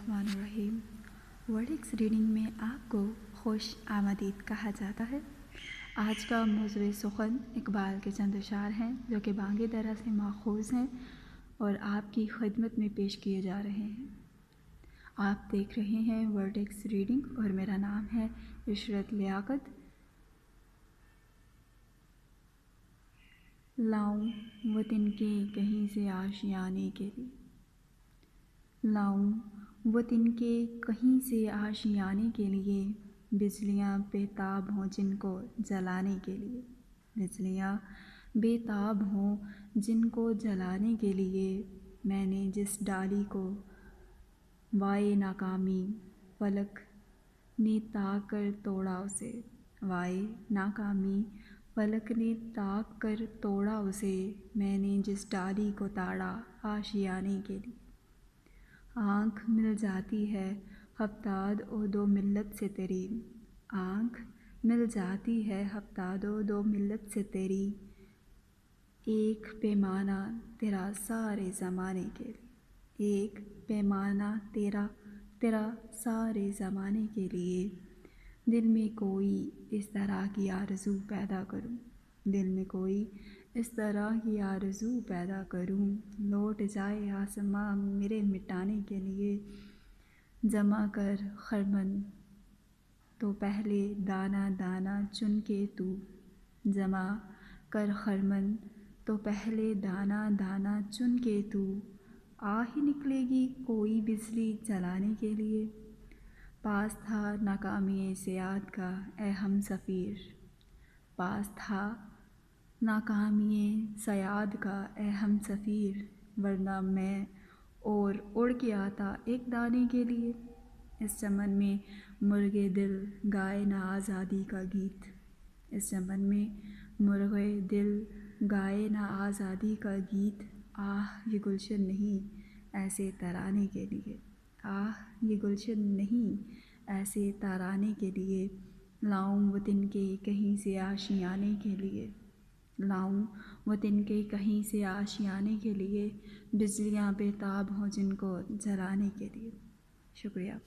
बिस्मिल्लाहिर्रहमानिर्रहीम। Verdicts reading में आपको खुश आमदीद कहा जाता है। आज का मौज़ूए सुख़न इकबाल के चंद अशार हैं जो कि बांगे दरा से माखूज़ हैं और आपकी खिदमत में पेश किए जा रहे हैं। आप देख रहे हैं वर्डिक्स रीडिंग और मेरा नाम है इशरत लियाकत। लाऊं वतन के कहीं से आशियाने के लिए, लाऊं वतन के कहीं से आशियाने के लिए, बिजलियाँ बेताब हों जिनको जलाने के लिए, बिजलियाँ बेताब हों जिनको जलाने के लिए। मैंने जिस डाली को वाए नाकामी फलक ने ताक कर तोड़ा उसे, वाए नाकामी फलक ने ताक कर तोड़ा उसे। मैंने जिस डाली को ताड़ा आशियाने के लिए। आँख मिल जाती है हफ्ताद ओ दो मिल्लत से तेरी, आँख मिल जाती है हफ्ताद ओ दो मिल्लत से तेरी। एक पैमाना तेरा सारे ज़माने के लिए, एक पैमाना तेरा सारे ज़माने के लिए। दिल में कोई इस तरह की आरज़ू पैदा करूं, दिल में कोई इस तरह की आरज़ू पैदा करूं। लौट जाए आसमां मेरे मिटाने के लिए, जमा कर खरमन तो पहले दाना दाना चुन के तू, जमा कर खरमन तो पहले दाना दाना चुन के तू। आ ही निकलेगी कोई बिजली जलाने के लिए, पास था नाकामी सियाद का ए हम सफ़ीर, पास था नाकामी सयाद का ए हम सफ़ीर। वरना मैं और उड़ के आता एक दाने के लिए। इस चमन में मुर्गे दिल गाए ना आज़ादी का गीत, इस चमन में मुर्गे दिल गाए ना आज़ादी का गीत। आह ये गुलशन नहीं ऐसे तराने के लिए, आह ये गुलशन नहीं ऐसे तराने के लिए। लाऊं वतन के कहीं से आशियाने के लिए, लाऊं वतन के कहीं से आशियाने के लिए, बिजलियाँ बेताब हों जिनको जलाने के लिए। शुक्रिया।